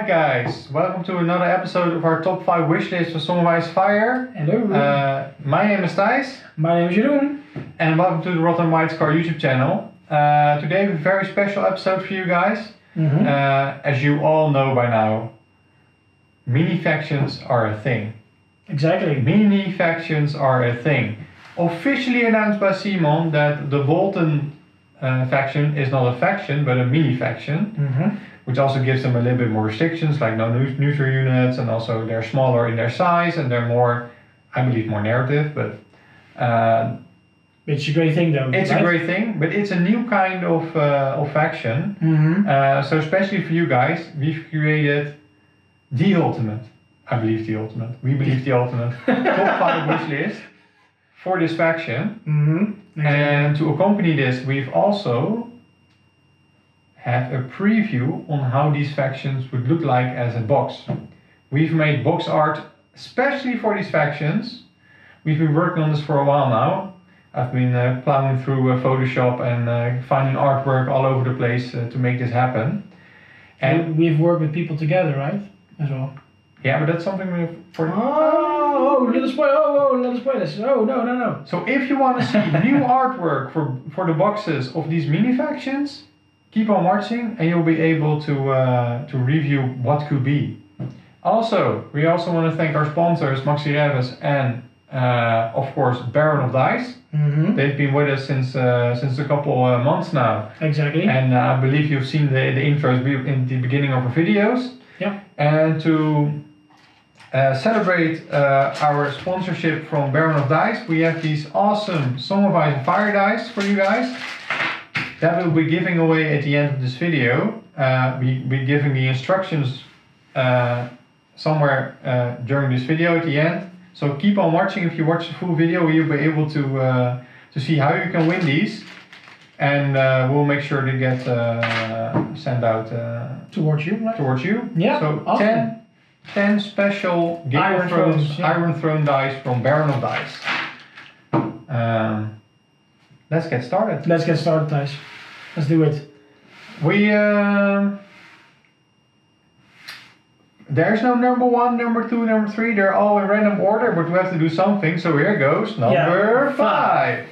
Alright guys, welcome to another episode of our top 5 wishlist for Song of Ice Fire. Hello. My name is Thijs. My name is Jeroen. And welcome to the Rotterdam White Scar YouTube channel. Today we have a very special episode for you guys. As you all know by now, mini factions are a thing. Exactly. Mini factions are a thing. Officially announced by Simon that the Bolton faction is not a faction but a mini faction. Which also gives them a little bit more restrictions, like no neutral units, and also they're smaller in their size and they're more, I believe, more narrative. But it's a great thing, though. It's a great thing, but it's a new kind of faction. So especially for you guys, we've created the ultimate. I believe the ultimate. We believe the ultimate top 5 wish list for this faction. Exactly. And to accompany this, we've also have a preview on how these factions would look like as a box. We've made box art especially for these factions. We've been working on this for a while now. I've been plowing through Photoshop and finding artwork all over the place to make this happen. And we've worked with people together, right? As well. Yeah, but that's something we've... little spoil! Little spoilers! Oh, no. So if you want to see new artwork for the boxes of these mini factions, keep on watching and you'll be able to review what could be. Also, we also want to thank our sponsors Maxi Reves and of course Baron of Dice. They've been with us since a couple months now. Exactly. And I believe you've seen the intros in the beginning of our videos. Yeah. And to celebrate our sponsorship from Baron of Dice, we have these awesome Song of Ice and Fire dice for you guys. That we'll be giving away at the end of this video. We'll be giving the instructions somewhere during this video at the end. So keep on watching. If you watch the full video, you'll be able to see how you can win these. And we'll make sure to get sent out towards you, right? Towards you. Yeah. So awesome. 10 special Game of Thrones Iron Throne dice from Baron of Dice. Let's get started. Thijs. Let's do it. There's no number 1, number 2, number 3. They're all in random order, but we have to do something. So here goes number 5.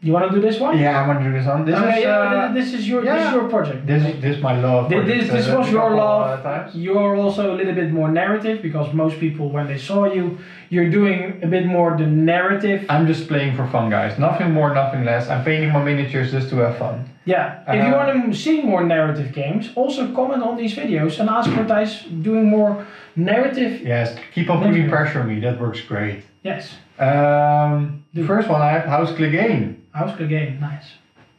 You want to do this one? Yeah, I want to do this one. This is your project. This is my love. This was your love. You're also a little bit more narrative because most people, when they saw you, you're doing a bit more the narrative. I'm just playing for fun, guys. Nothing more, nothing less. I'm painting my miniatures just to have fun. Yeah. If you want to see more narrative games, also comment on these videos and ask for Thijs doing more narrative. Yes. Keep on putting pressure on me. That works great. Yes. The first one I have House Clegane. House Clegane, nice.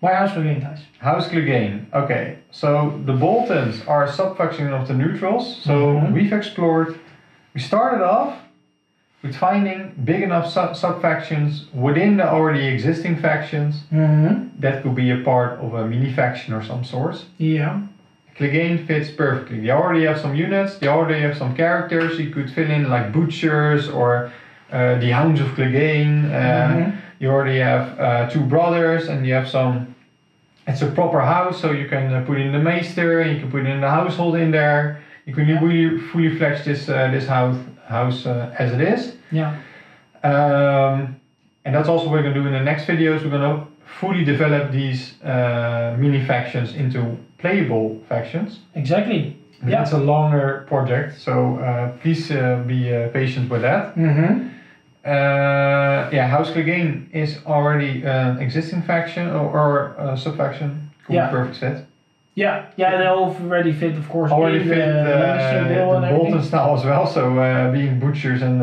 Why House Clegane, Thijs? House Clegane, okay. So the Boltons are a sub-faction of the neutrals. So we started off with finding big enough sub-factions within the already existing factions that could be a part of a mini faction or some sort. Yeah. Clegane fits perfectly. They already have some units, they already have some characters. You could fill in like butchers or the Hounds of Clegane. You already have 2 brothers and you have some, it's a proper house, so you can put in the maester and you can put in the household in there. You can really fully fledge this house as it is. Yeah. And that's also what we're going to do in the next videos. We're going to fully develop these mini factions into playable factions. Exactly. But it's a longer project, so please be patient with that. House Clegane is already an existing faction or sub-faction. Could be perfect fit. Yeah, they already fit, of course. Already fit the Bolton style as well, so being butchers and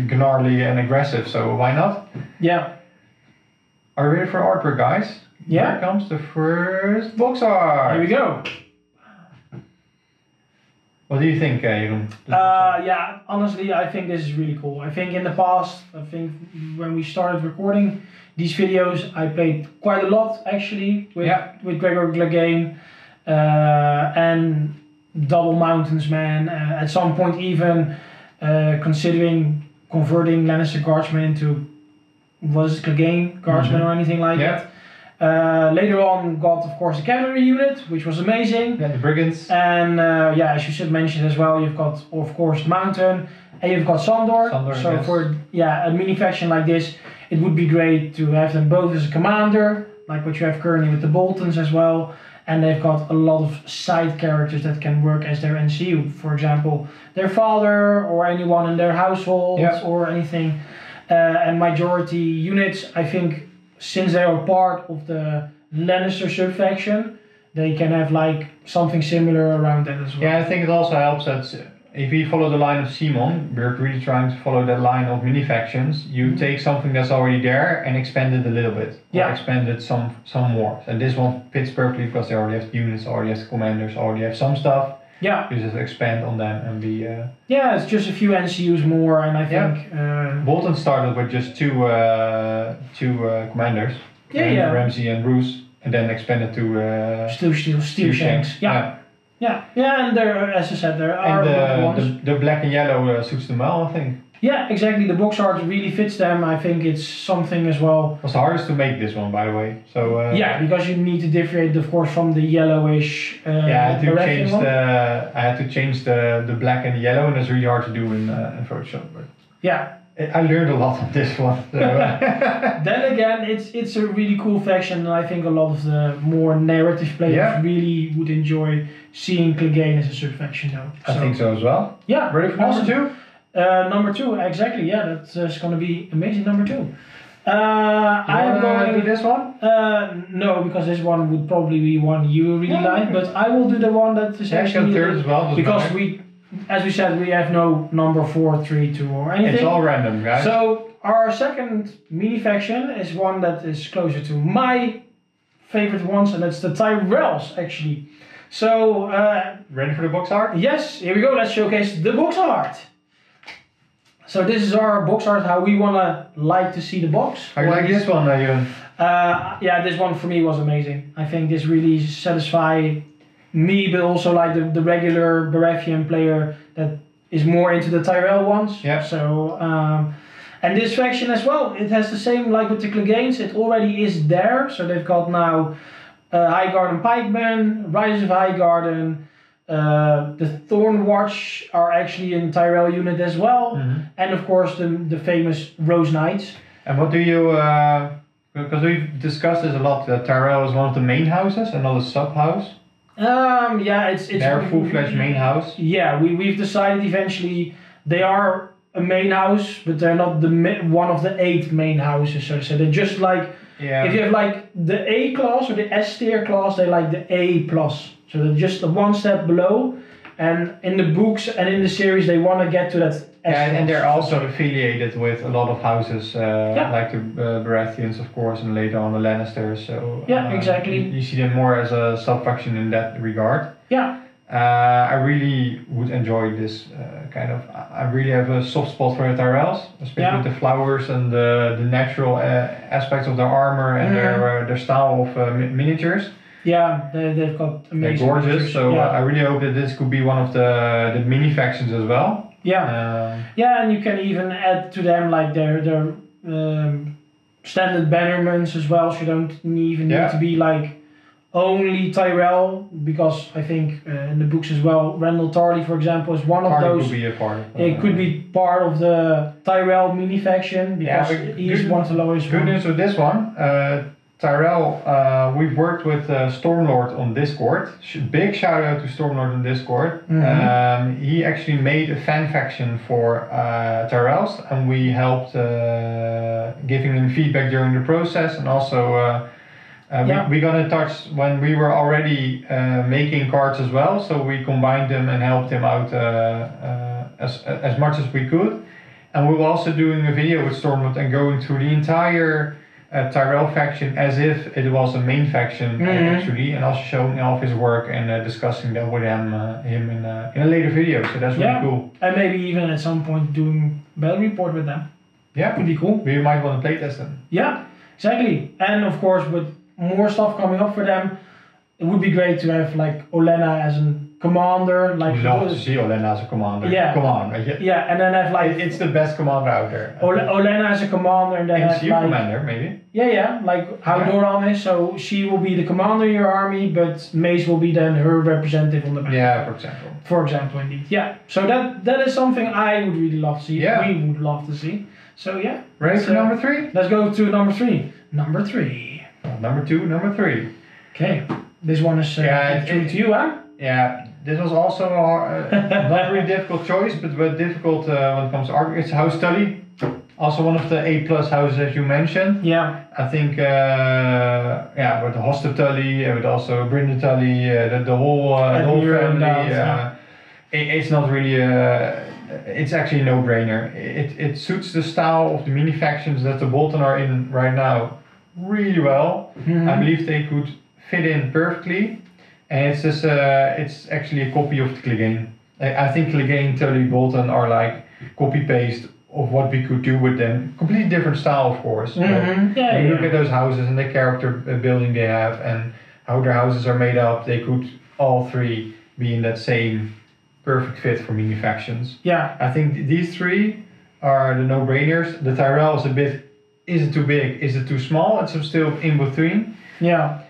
gnarly and aggressive, so why not? Yeah. Are you ready for artwork, guys? Yeah. Here comes the first box art. Here we go. What do you think, Jeroen? Honestly, I think this is really cool. I think in the past, when we started recording these videos, I played quite a lot actually with Gregor Clegane and Double Mountains Man. At some point even considering converting Lannister Guardsmen into, was it Clegane Guardsmen or anything like that. Later on, got of course the cavalry unit, which was amazing. Yeah, the brigands. And yeah, as you should mention as well, you've got of course Mountain, and you've got Sandor. So yes. For a mini faction like this, it would be great to have them both as a commander, like what you have currently with the Boltons as well. And they've got a lot of side characters that can work as their NCU. For example, their father or anyone in their household or anything. And majority units, I think, since they are part of the Lannister sub-faction, they can have like something similar around that as well. Yeah, I think it also helps that if we follow the line of Simon, we're really trying to follow that line of mini factions. You take something that's already there and expand it a little bit. Or expand it some more. And this one fits perfectly because they already have units, already have commanders, already have some stuff. Yeah. You just expand on them and be... Yeah, it's just a few NCUs more, and I think... Bolton started with just two commanders. Ramsay and Roose, and then expanded to... Steel Shanks. Yeah, and there, as I said, there are and the black and yellow suits them well, I think. Yeah, exactly. The box art really fits them. I think it's something as well. It was the hardest to make this one, by the way. So yeah, because you need to differentiate, of course, from the yellowish. I had to change the black and the yellow, and it's really hard to do in Photoshop. But yeah. I learned a lot on this one. So. Then again, it's a really cool faction, and I think a lot of the more narrative players really would enjoy seeing Clegane as a sub-faction though. I think so as well. Yeah. Ready for number 2? Number 2, exactly. Yeah, that's going to be amazing. Number 2. I'm going to do this one. No, because this one would probably be one you really like, but I will do the one that is actually third as well. Because as we said, we have no number 4, 3, 2 or anything. It's all random, guys. So our second mini faction is one that is closer to my favorite ones, and that's the Tyrells actually. So ready for the box art? Yes, here we go. Let's showcase the box art. So this is our box art, how we wanna like to see the box. How you like this one, Ewan? Yeah, this one for me was amazing. I think this really satisfied me, but also like the regular Baratheon player that is more into the Tyrell ones. Yeah. So and this faction as well, it has the same like with the Cleganes. It already is there. So they've got now Highgarden Pikemen, Riders of Highgarden. The Thornwatch are actually in Tyrell unit as well, and of course the famous Rose Knights. And what do you? Because we've discussed this a lot. That Tyrell is one of the main houses and not a sub house. Yeah, it's their full-fledged main house. Yeah, we've decided eventually they are a main house, but they're not one of the 8 main houses. So they're just like if you have like the A class or the S tier class, they're like the A plus. So they're just one step below, and in the books and in the series they want to get to that S class. And they're also affiliated with a lot of houses, like the Baratheons, of course, and later on the Lannisters. So exactly. You see them more as a sub-faction in that regard. Yeah. I really would enjoy this kind of. I really have a soft spot for the Tyrells, especially with the flowers and the natural aspects of their armor and their style of miniatures. Yeah, they've got amazing. They're gorgeous, so I really hope that this could be one of the mini factions as well. Yeah, and you can even add to them like their standard bannerments as well. So you don't even need to be like only Tyrell, because I think in the books as well, Randall Tarly, for example, is one of those. Could be a part of, it could be part of the Tyrell mini faction because he's one of the lowest. Good news with this one. Tyrell, we've worked with Stormlord on Discord. Big shout out to Stormlord on Discord. He actually made a fan faction for Tyrells, and we helped giving him feedback during the process, and also we got in touch when we were already making cards as well, so we combined them and helped him out as much as we could. And we were also doing a video with Stormlord and going through the entire Tyrell faction as if it was a main faction actually, and also showing off his work and discussing that with him in a later video. So that's really cool. And maybe even at some point doing battle report with them. Yeah, could be cool. We might want to play test them. Yeah, exactly. And of course, with more stuff coming up for them, it would be great to have like Olenna as an commander. Like love to see Olenna as a commander. Yeah. Come on. Yeah, and then have like It's the best commander out there. Olenna as a commander, and then have MCU like commander, maybe. yeah, like how Doran is. So she will be the commander of your army, but Mace will be then her representative on the battlefield. Yeah, for example. For example, indeed. Yeah. So that is something I would really love to see. Yeah. We would love to see. So yeah. Ready for number 3? Let's go to number 3. Number 3. Number 2, number 3. Okay. This one is true to you, huh? Yeah, this was also not a really difficult choice, but difficult when it comes to art. It's House Tully, also one of the A+ houses as you mentioned. Yeah. I think, with the Hoster Tully, with also Brynda Tully, the whole family. It's not really. It's actually a no-brainer. It suits the style of the mini factions that the Bolton are in right now really well. Mm-hmm. I believe they could fit in perfectly. And it's just it's actually a copy of the Clegane. I think Clegane, Tully, Bolton are like copy-paste of what we could do with them. Completely different style, of course. Mm-hmm. But when you look at those houses and the character building they have and how their houses are made up, they could all 3 be in that same perfect fit for mini factions. Yeah. I think these 3 are the no-brainers. The Tyrell is a bit, is it too big, is it too small? It's still in between. Yeah.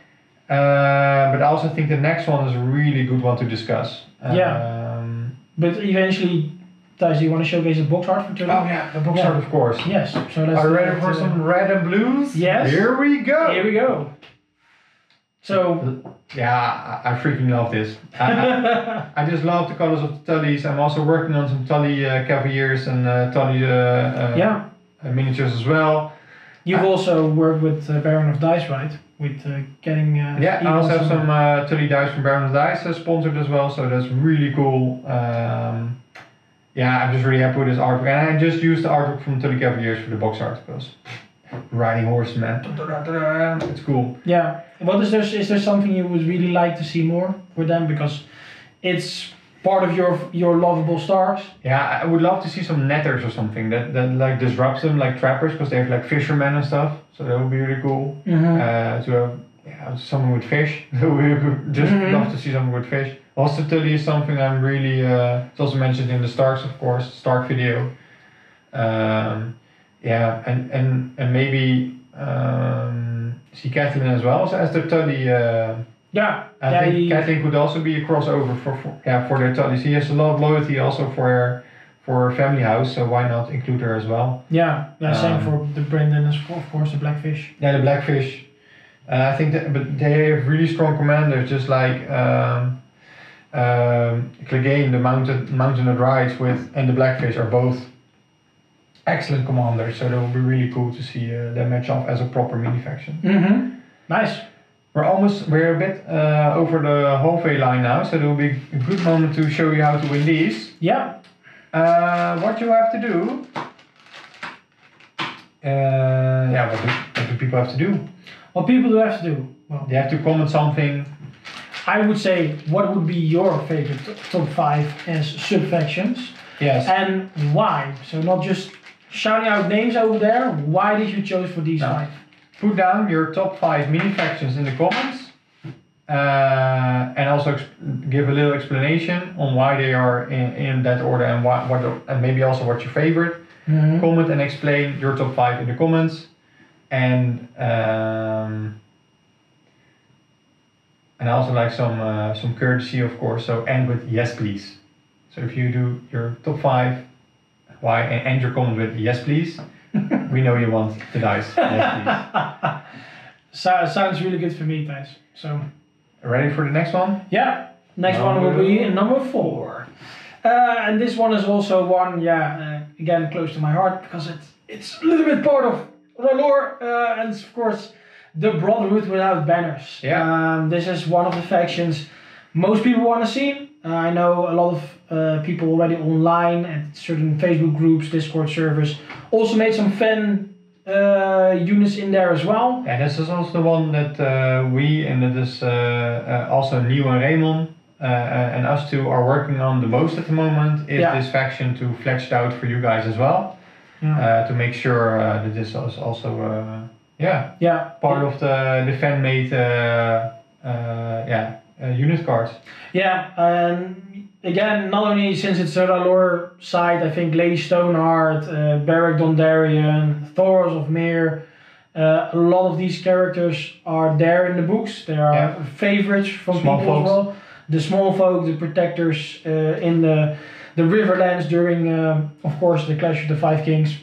But I also think the next one is a really good one to discuss. But eventually, Thijs, do you want to showcase the box art for Tully? Oh yeah, the box art, of course. Yes. So let's. Are you ready for some red and blues? Yes. Here we go. Here we go. So. Yeah, I freaking love this. I just love the colors of the Tullys. I'm also working on some Tully Cavaliers and Tully miniatures as well. You've also worked with Baron of Dice, right? With getting. I also have some Tully dice from Baron of Dice sponsored as well, so that's really cool. I'm just really happy with this artwork, and I just used the artwork from Tully Cavaliers for the box art because riding horses, man, it's cool. Yeah. What is there something you would really like to see more with them, because it's part of your lovable stars? Yeah, I would love to see some netters or something that like disrupts them, like trappers, because they have like fishermen and stuff. So that would be really cool. Mm-hmm. To have something with fish. We would just love to see something with fish. Also, Tully is something I'm really. It's also mentioned in the Starks, of course, Stark video. And maybe see Catelyn as well as the Tully. I think Catelyn could also be a crossover for their Tullys. He has a lot of loyalty also for family house, so why not include her as well? Same for the Brendan, of course, the Blackfish. Yeah, the Blackfish. I think but they have really strong commanders, just like Clegane, the Mountain of Rides and the Blackfish are both excellent commanders, so that would be really cool to see them match off as a proper mini faction. Mm-hmm. Nice. We're a bit over the halfway line now, so there will be a good moment to show you how to win these. Yeah. What you have to do. What do people have to do? What people do have to do? Well, they have to comment something. I would say, what would be your favorite top 5 as sub-factions? Yes. And why? So not just shouting out names over there. Why did you choose for these 5? Put down your top 5 mini factions in the comments. And also give a little explanation on why they are in that order and and maybe also what's your favorite. Mm-hmm. Comment and explain your top 5 in the comments. And I also like some courtesy, of course. So end with yes please. So if you do your top 5, why, and end your comment with yes please, we know you want the dice. Yes please. Sounds really good for me, guys. So ready for the next one? Yeah. Next one will be number 4. And this one is also one, again close to my heart, because it's a little bit part of the lore, and of course the Brotherhood without banners. This is one of the factions most people want to see. I know a lot of people already online at certain Facebook groups, Discord servers, also made some fan units in there as well. Yeah, this is also the one that we, and that is also Neil and Raymond and us two are working on the most at the moment, is this faction to flesh it out for you guys as well. To make sure that this is also part of the fan-made unit cards. Yeah, and again, not only since it's a lore side, I think Lady Stoneheart, Beric Dondarrion, Thoros of Myr, a lot of these characters are there in the books. They are favorites from Small people folks. as well. The small folk, the protectors in the Riverlands during, of course, the Clash of the Five Kings.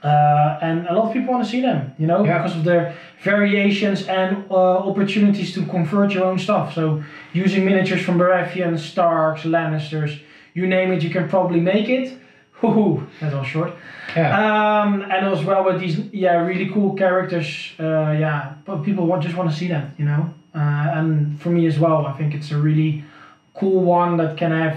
And a lot of people want to see them, you know, because of their variations and opportunities to convert your own stuff. So using miniatures from Baratheon, Starks, Lannisters, you name it, you can probably make it. Hoo-hoo, that's all short. And as well with these really cool characters, but people just want to see that, you know. And for me as well, I think it's a really cool one that can have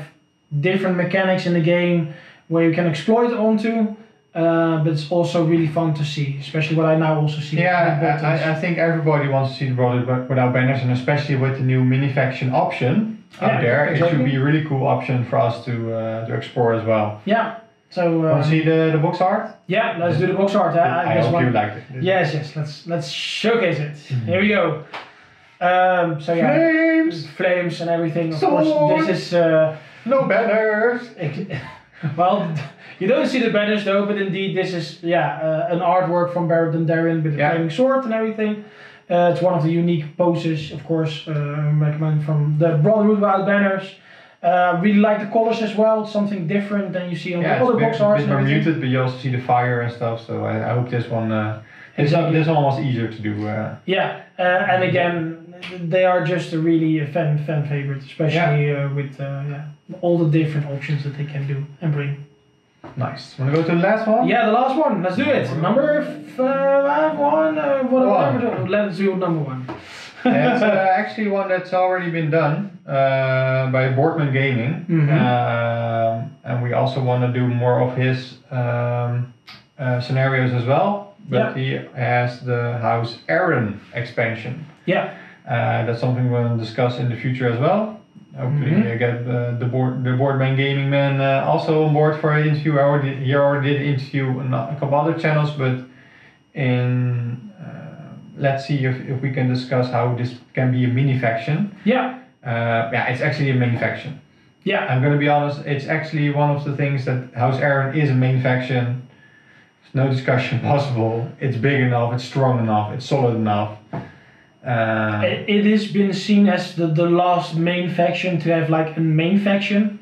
different mechanics in the game where you can exploit onto. But it's also really fun to see, especially what I now also see. Yeah, I think everybody wants to see the Brotherhood Without Banners, and especially with the new mini faction option out there, exactly. It should be a really cool option for us to explore as well. Yeah. So. Want to see the box art? Yeah, let's do the box art. I hope you liked it. Yes. Let's showcase it. Mm-hmm. Here we go. So yeah, flames and everything. Of course, this is no banners. Well, you don't see the banners though, but indeed this is an artwork from Beric Dondarrion with the flaming sword and everything. It's one of the unique poses, of course, recommend from the Brotherhood Without Banners. Really like the colors as well, something different than you see on the other box arts. It's a bit more muted, but you also see the fire and stuff, so I hope this one this one was easier to do. And again, they are just a really fan favorite, especially with all the different options that they can do and bring. Nice. Want to go to the last one? Yeah, the last one. Let's do it. Number 1, whatever. Let's do number 1. It's actually one that's already been done by Boardman Gaming, and we also want to do more of his scenarios as well. But he has the House Aaron expansion. Yeah. That's something we're going to discuss in the future as well. Hopefully get the Boardman Gaming man also on board for an interview. He already did interview a couple other channels, but let's see if we can discuss how this can be a mini faction. It's actually a main faction. I'm going to be honest, it's actually one of the things that House Aaron is a main faction. There's no discussion possible. It's big enough, it's strong enough, it's solid enough. It has been seen as the last main faction to have like a main faction.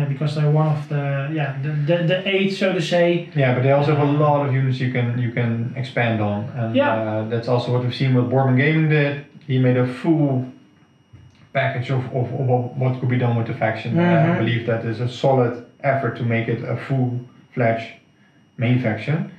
Because they're one of the 8, so to say. But they also have a lot of units you can expand on, and that's also what we've seen what Boardman Gaming did. He made a full package of what could be done with the faction. I believe that is a solid effort to make it a full-fledged main faction.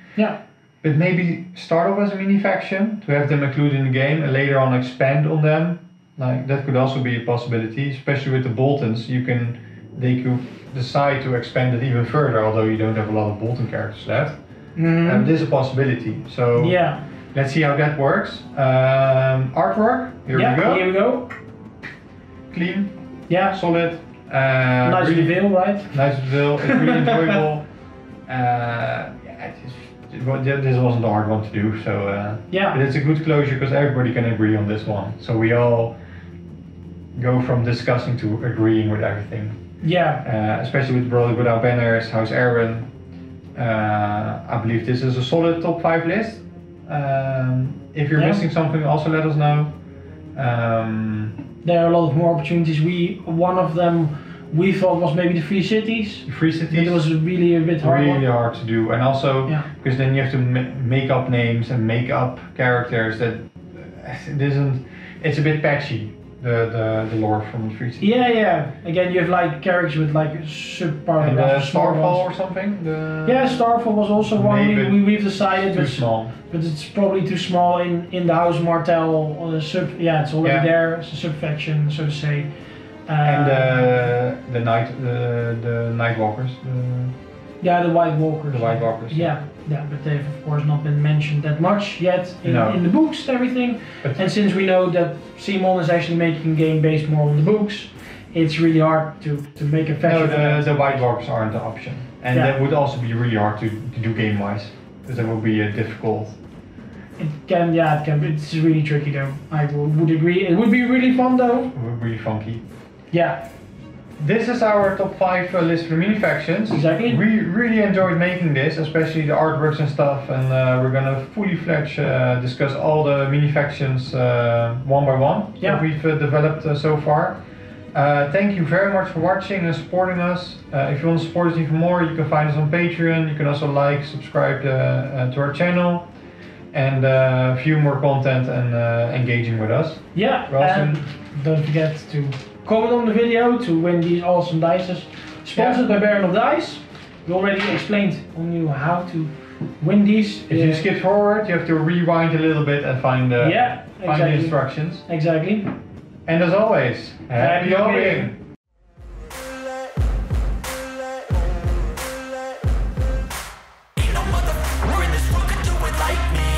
But maybe start off as a mini faction to have them included in the game and later on expand on them. Like that could also be a possibility, especially with the Boltons. They could decide to expand it even further, although you don't have a lot of Bolton characters left. And this is a possibility. So let's see how that works. Artwork. Here we go. Clean. Solid. Nice reveal, right? Nice reveal. It's really enjoyable. This wasn't a hard one to do, so but it's a good closure because everybody can agree on this one. So we all go from discussing to agreeing with everything. Especially with Brotherhood Without Banners, House Aaron. I believe this is a solid top 5 list. If you're missing something, also let us know. There are a lot of more opportunities. One of them we thought was maybe the Free Cities. It was really a bit hard. Really hard to do, and also because then you have to make up names and make up characters that it isn't. It's a bit patchy. The lore from the Free Cities. Again, you have like characters with like sub-part of Starfall or something. Starfall was also one we've decided. Too small. But it's probably too small in the House Martell it's already there. It's a sub-faction, so to say. And the Nightwalkers. The White Walkers. The White Walkers. But they've of course not been mentioned that much yet in the books and everything. And since we know that Simon is actually making a game based more on the books, it's really hard to make a faction. No, the White Walkers aren't an option. And that would also be really hard to do game-wise. Because that would be a difficult it's really tricky though. I would agree. It would be really fun though. Really funky. Yeah. This is our top 5 list for mini factions. Exactly. We really enjoyed making this, especially the artworks and stuff, and we're gonna fully fledged discuss all the mini factions one by one that we've developed so far. Thank you very much for watching and supporting us. If you want to support us even more, you can find us on Patreon. You can also like, subscribe to our channel, and view more content and engaging with us. Yeah, and don't forget to comment on the video to win these awesome dices. Sponsored by Baron of Dice. We already explained on you how to win these. If you skip forward, you have to rewind a little bit and find the instructions. Exactly. And as always, happy hobbying! Ain't no motherfucker in this world could do it like me.